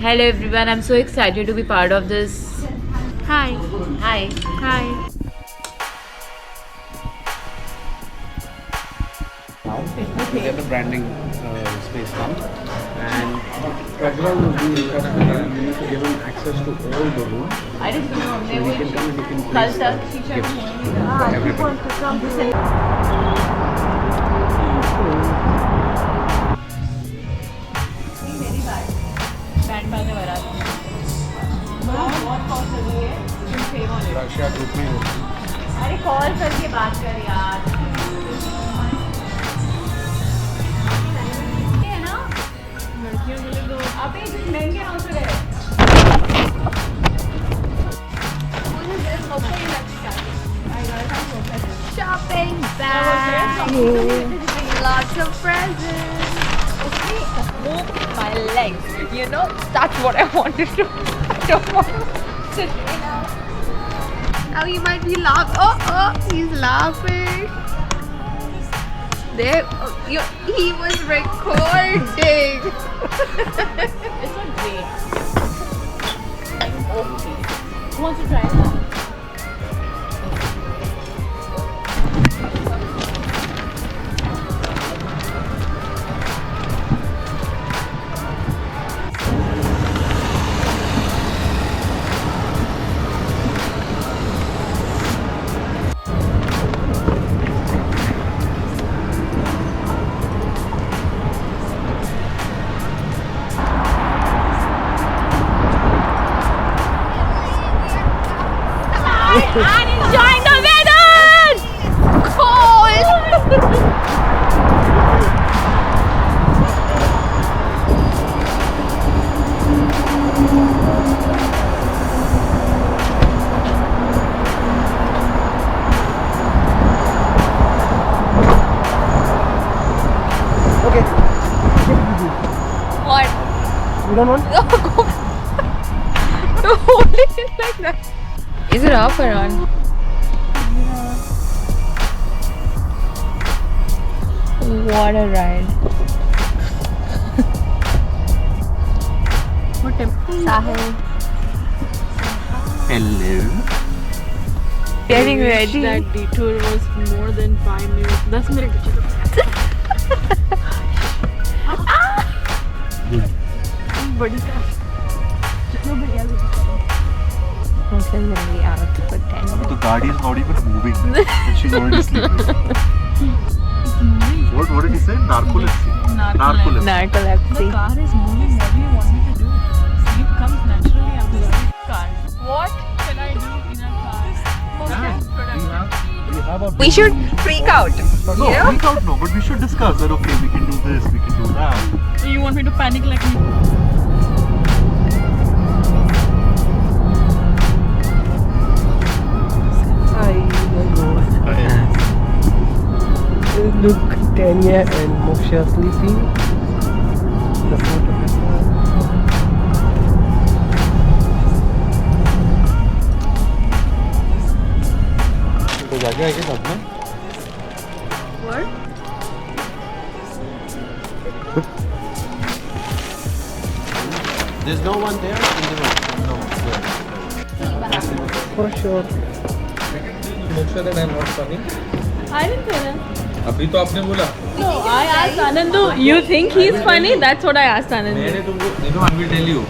Hello everyone, I'm so excited to be part of this. Hi. Hi. Hi. Now we get the branding space now, and Prajwal will be in touch with them. We need to give him access to all the rooms. I didn't know. So he can come and he can कल place तक शीशा gifts में for everybody. Band बाजे बरात बहुत call कर रही है तुम सेव होने रशिया ग्रुप में होगा. अरे कॉल करके बात कर यार है ना लड़कियों के लिए तो आप ये जिस महंगे हाउस में रहे Shopping bag. Lots of presents. move my legs. You know, that's what I wanted to. I don't want to sit now. Now you might be laughing. Oh, he's laughing. There, he was recording. It's not great. Okay. Who wants to try that? I'm enjoying the weather! Cold! Okay. What? You don't want? Holding it like that. Is it off or on? What a ride. What Sahil. Hello. Getting ready. That detour was more than 5 minutes. 10 minute बड़ी car जितना बढ़िया Constantly out for 10 The guard is not even moving. And she's already sleeping. What did he say? Narcolepsy. Narcolepsy. Narcolepsy. The car is moving. What do you want me to do? Sleep comes naturally after the car. What can I do in a car? We have a We should freak out. no, we don't know, but we should discuss that. Okay, we can do this, we can do that. So you want me to panic like me? Look, Tanya and Moksha sleeping. The photographer. तो जाके आएंगे साथ में. What? There's no one there in the room. No. For sure. Moksha that I'm not funny. I didn't say that. अभी तो आपने बोला. No, I asked Anandu. You think he's funny? That's what I asked Anandu. मैंने तुमको देखो I will tell you.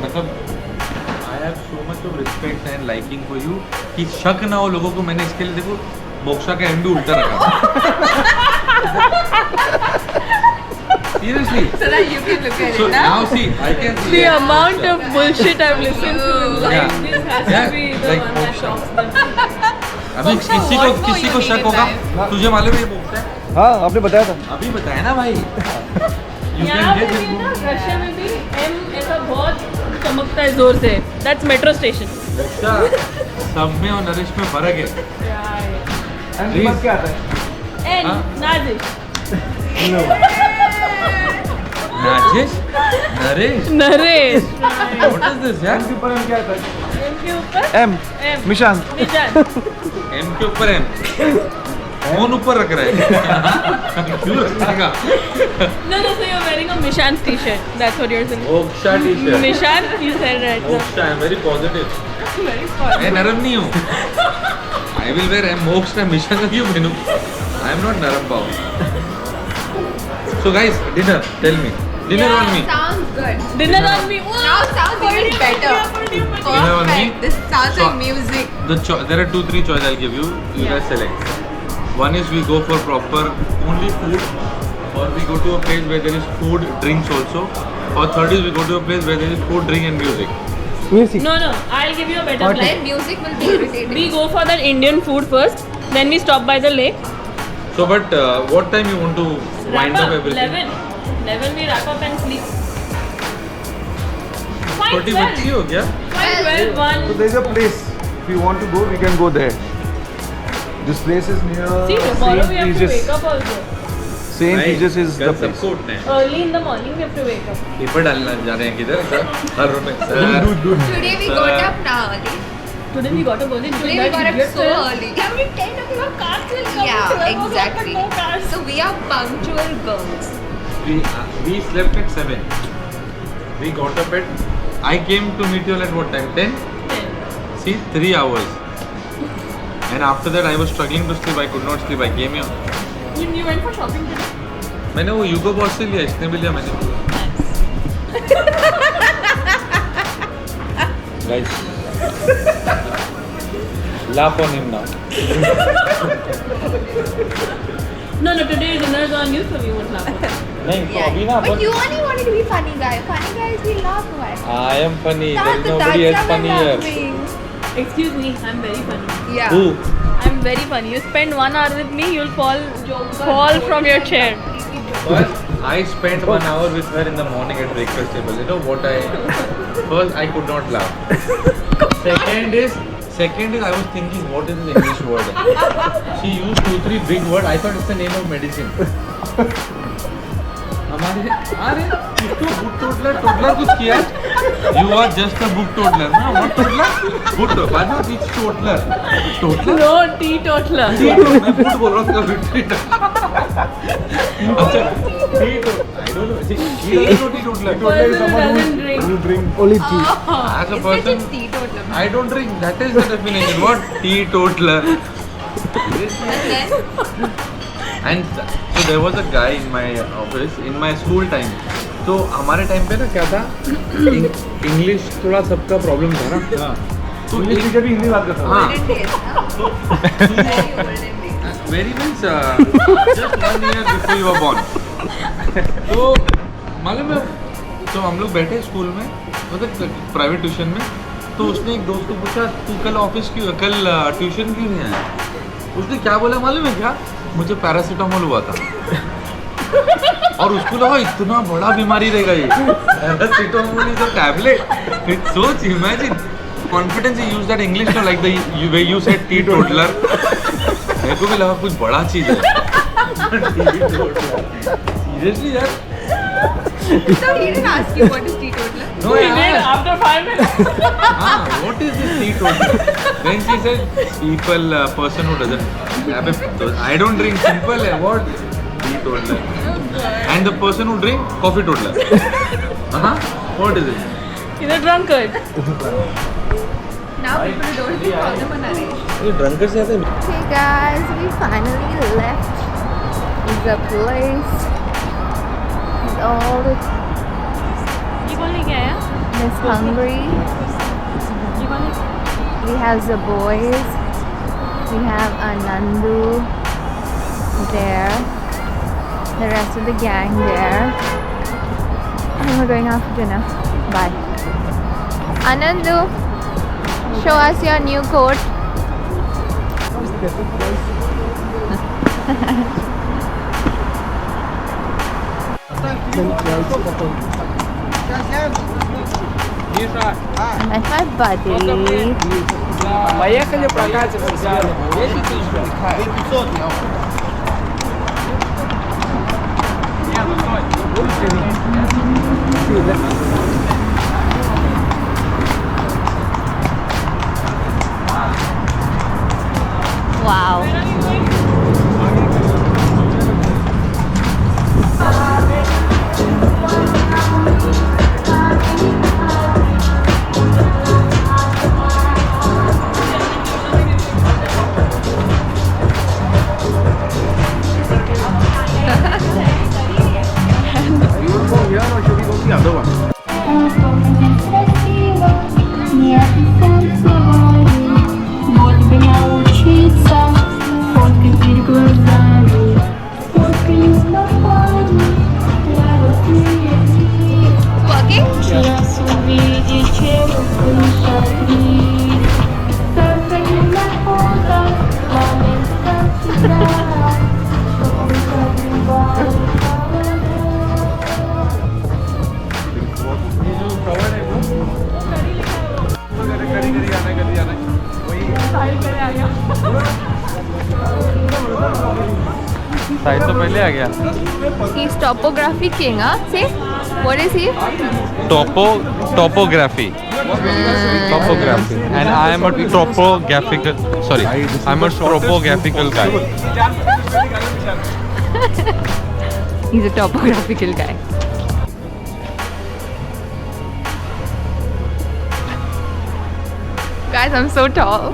मतलब I have so much of respect and liking for you कि शक ना हो लोगों को. मैंने इसके लिए देखो मोक्षा का एम भी उल्टा रखा. Seriously. So that you can look at So it now. now see I can see. The amount of bullshit I've listened to in life, Yeah. this has Yeah. to be the Like one that Moksha. shocks them. अभी मोक्षा, किसी what more को you शक need होगा. in तुझे मालूम है ये मोक्षा है? हाँ आपने बताया था. अभी बताया ना भाई. You यहाँ can पे get भी it. ना रशिया में भी एम ऐसा बहुत चमकता है जोर से. That's metro station. मोक्षा सब में और नरेश में फर्क है. Please. क्या आता है? And हाँ? Nazish. Nazish Naresh. Naresh. What is this यार? के ऊपर क्या आता है? एम के ऊपर M. एम. Mishan. निशान. एम के ऊपर एम. फोन ऊपर रख रहा है क्यों रखेगा? No, so you're wearing a Mishan's t-shirt. That's what you're saying. Moksha T-shirt Mishan, you said right. Moksha है वेरी पॉजिटिव Very fun. मैं नरम नहीं हूँ आई विल वेयर मोक्ष ना मिशन क्यों पहनूं आई एम नॉट नरम pav so guys dinner tell me dinner on me Sounds good. Dinner on me. Wow. Now sounds even better. Dinner on me? Perfect. This sounds So- like music. there are 2-3 choices I'll give you guys select one is we go for proper only food or we go to a place where there is food drinks also or third is we go to a place where there is food drink and music No, I'll give you a better Then plan. music will be irritating. We go for that Indian food first. Then we stop by the lake. so but what time you want to wind Wrap up everything 11 we wrap up and sleep. 40 बच्ची हो गया 12, 1. So there's a place. If you want to go, we can go there. This place is near See, tomorrow we Saint have to Regis. wake up also. Saint Regis is the कल place. सबको उठना है Early in the morning we have to wake up. Paper डालना जा रहे हैं किधर sir हर road में sir Today we got up now early. Today we got up early. Today we got up so early. Every 10 o'clock cars will come. Yeah, 12 o'clock, exactly. no cars. So we are punctual girls. we slept at 7 we got up at I came to meet you all at what time 10 see 3 hours and after that I was struggling to sleep I could not sleep I came here You went for shopping today? मैंने वो यूगो boss से लिया इसने भी लिया मैंने guys laugh on him now No, today dinner is on you, so we won't laugh. नहीं तो अभी ना But you only wanted to be funny guy. Funny guys we laugh at. I am funny there is That's nobody else why funny we're here laughing. Excuse me, I'm very funny. Yeah. who I'm very funny. You spend 1 hour with me, you'll fall from your chair. First, I spent 1 hour with her in the morning at breakfast table. You know what first I could not laugh. Second is I was thinking what is this English word? She used 2-3 big words. I thought it's the name of medicine. हमारे अरे इसको book toddler कुछ किया? You are just a book toddler, ना? What toddler? Book toddler. बाद में it's toddler. Toddler? No, teetotaler. मैं food बोल रहा हूँ अच्छा I don't know he doesn't know teetotaler Person who doesn't drink. Who drink only tea. as a It's person such a teetotaler. I don't drink that is the definition what teetotaler and so there was a guy in my office in my school time तो हमारे time पे ना क्या था English थोड़ा सबका problem था ना तो English teacher भी हिंदी बात करता था. हाँ Olden days, huh? Very olden days. Very means just 1 year before you were born तो मालूम है तो हम लोग बैठे स्कूल में मतलब प्राइवेट ट्यूशन में तो उसने एक दोस्त को पूछा तू कल ऑफिस क्यों कल ट्यूशन क्यों नहीं आया उसने क्या बोला मालूम है क्या मुझे पैरासीटामोल हुआ था और उसको लगा इतना बड़ा बीमारी रहेगा ये paracetamol is a tablet it's सोच imagine confidence he use that English no like the way you said teetotaller मेरे को भी लगा कुछ बड़ा चीज है सीरियसली यार So he didn't ask you what is teetotaler? No, We did after 5 minutes. what is this teetotaler? Then she said, people, person who doesn't. I don't drink simple. What? Teetotaler. And the person who drink, coffee toddler. What is it? He's a drunkard. Now people don't call them a Naresh. ये drunker से आते हैं Okay guys, we finally left the place. With all the ये कौन लेके आया? Miss Hungry. ये कौन लेके We have the boys. We have Anandu there. The rest of the gang there. And we're going out for dinner. Bye. Anandu, show us your new coat. That's my buddy. Поехали прокатимся. Wow. आ गया He's topography king, huh? Say, what is he? topography and I am a topographical I'm a topographical guy. He's a topographical guy. Guys, I'm so tall.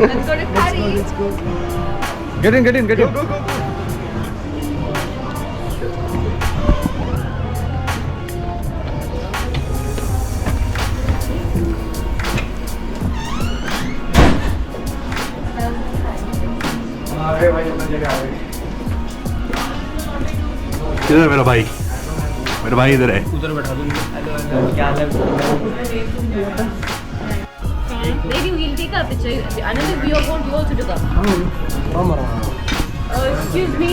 Let's go to Curry. Get in. किधर है मेरा भाई? मेरा भाई इधर है. Maybe we'll take a picture. Another view of what you also took up. Excuse me.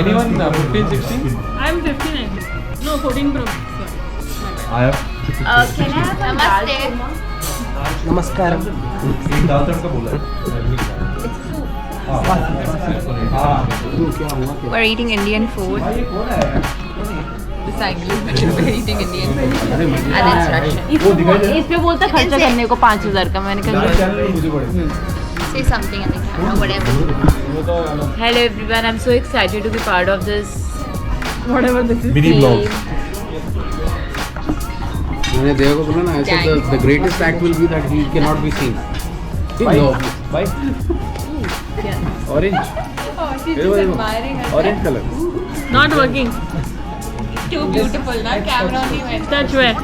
Anyone 15, 16? I'm 15, I think. No, 14 Pro. Sorry. I have. Can I have a Namaste. नमस्कार. एक दाल तड़का बोला है. We're eating Indian food. Besides, we're eating Indian food. And it's Russian. इस पे बोलता खर्चा करने को 5,000 का. मैंने कहा Say something in the camera, whatever. Hello everyone, I'm so excited to be part of this. Whatever this is. Mini vlog. मैंने देव को बोला ना ऐसे the greatest act will be that he cannot be seen. No. Why? Orange. Orange color. Not working. Too beautiful, na? Camera only went. Touch where?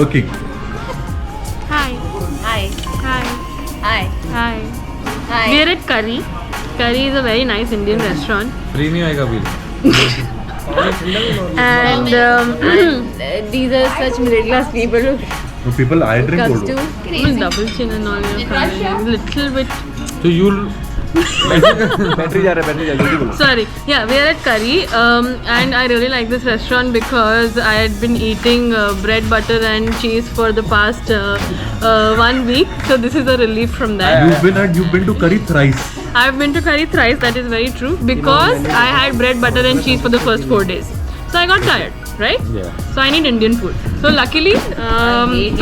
Working. Hi. Hi. Hi. Hi. Hi. Hi. We are at Curry. Curry is a very nice Indian restaurant. Free नहीं आएगा bill. And These are such middle class people who No, people I drink comes cold to water. with double chin and all your family. Little bit. So you'll battery जा रहा है जल्दी बोलो. Sorry. Yeah, we are at Curry, and I really like this restaurant because I had been eating bread, butter, and cheese for the past 1 week. So this is a relief from that. You've been to curry thrice. I've been to Curry thrice. That is very true because I had bread, butter, and cheese for the first 4 days. So I got tired, right? Yeah. So I need Indian food. So luckily,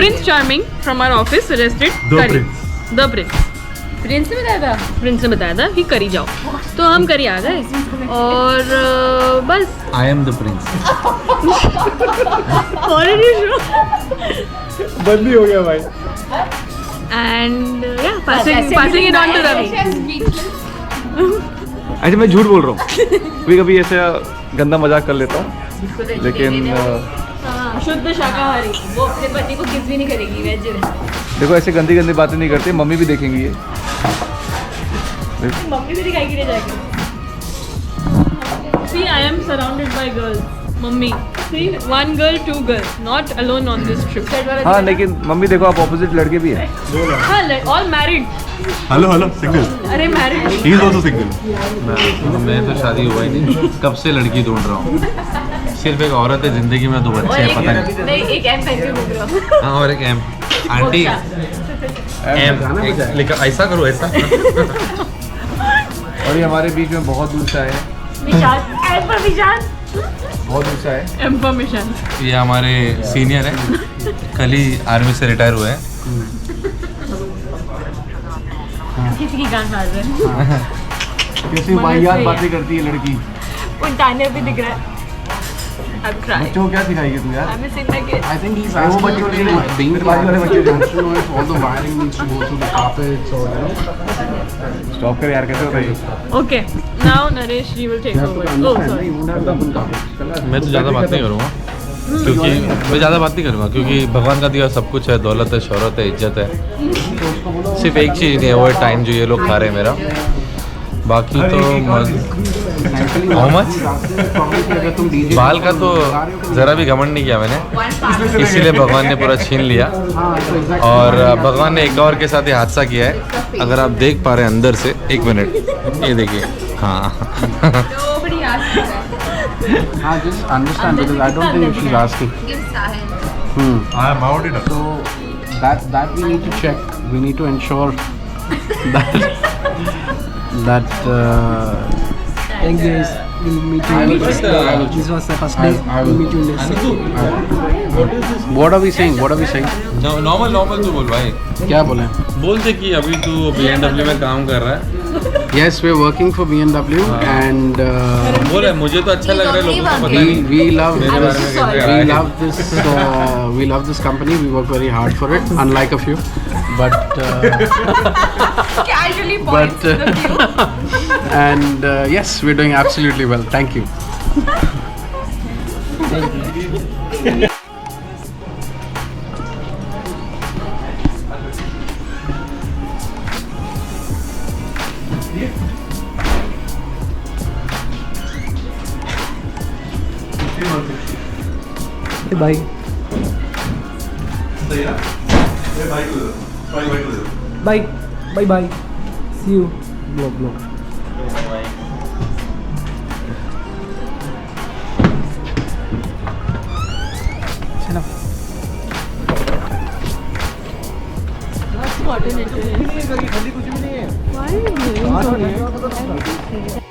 Prince Charming from our office suggested The curry. Prince. The Prince. Prince ने बताया था. Prince ने बताया था कि करी जाओ. तो हम करी आ गए और बस. I am the prince. Already sure. बंदी हो गया भाई. And yeah, passing it on to Ravi. ऐसे मैं झूठ बोल रहा हूँ. कभी कभी ऐसे गंदा मजाक कर लेता हूँ. लेकिन शुद्ध शाकाहारी. वो अपने पति को किस भी नहीं करेगी वेज. देखो ऐसे गंदी गंदी बातें नहीं करते. मम्मी भी देखेंगी ये. मम्मी भी दिखाई गिरे जाएगी. See, I am surrounded by girls. Mummy. See, 1 girl, 2 girls. Not alone on this trip. हाँ लेकिन मम्मी देखो आप ऑपोजिट लड़के भी हैं. हाँ, all married. Hello single. अरे married. He is also single. मैं तो शादी हुआ ही नहीं. कब से लड़की ढूंढ रहा हूँ. सिर्फ एक औरत है जिंदगी में 2 बच्चे हैं पता नहीं. नहीं एक एम पहन के घूम रहा हूँ. हाँ और एक एम. आंटी एम लेकर ऐसा करो ऐसा. और ये हमारे बीच में बहुत दूर से आए हैं. विशाल. एम पर विशाल. बहुत दूर से आए. Information. ये हमारे सीनियर हैं. कल ही आर्मी से रिटायर हुए हैं. किसी की गान मार रहे हैं. कैसी वाहियात बातें करती है लड़की. उल्टाने भी दिख रहा है. I'm trying. बच्चों को क्या सिखाएगी तू यार. I'm missing my kid. I think he's वो asking बच्चों if के लिए it's being मेरे बाजू वाले बच्चे he wants to know if all the wiring needs to go through the carpets or you know. Stop कर यार कैसे होता है ये. Okay. Now Naresh ji will take You have over. to Oh, understand, sorry. you won't have to open carpets. मैं तो ज़्यादा बात नहीं करूँगा क्योंकि मैं ज़्यादा बात नहीं करूँगा क्योंकि भगवान का दिया सब कुछ है. दौलत है, शोहरत है, इज्जत है. सिर्फ एक चीज़ नहीं है वो है टाइम जो ये लोग खा रहे हैं मेरा. बाकी तो हाउ मच. अगर तुम DJ बाल का तो ज़रा भी घमंड नहीं किया मैंने. इसीलिए भगवान ने पूरा छीन लिया. और भगवान ने एक और के साथ ये हादसा किया है. अगर आप देख पा रहे हैं अंदर से. 1 मिनट ये देखिए. हाँ. Nobody asked for that. just understand because I don't think she's asking. Give Sahil. I am auditor. So that we need to check. We need to ensure that Thank you guys. We'll meet you. This was the first day. We'll meet you next day. What are we saying? What are we saying? Normal तो बोल भाई. क्या बोले? बोलते कि अभी तू BMW में काम कर रहा है. Yes, we're working for BMW and बोल है मुझे तो अच्छा लग रहा है लोगों को पता नहीं. we love मेरे बारे में कैसे आ रहा है. we love this company. We work very hard for it, unlike a few. But Casually points to the view. and yes, we're doing absolutely well. Thank you. Bye. Bye. Bye bye. See you. Vlog. चलो. Why are you doing so?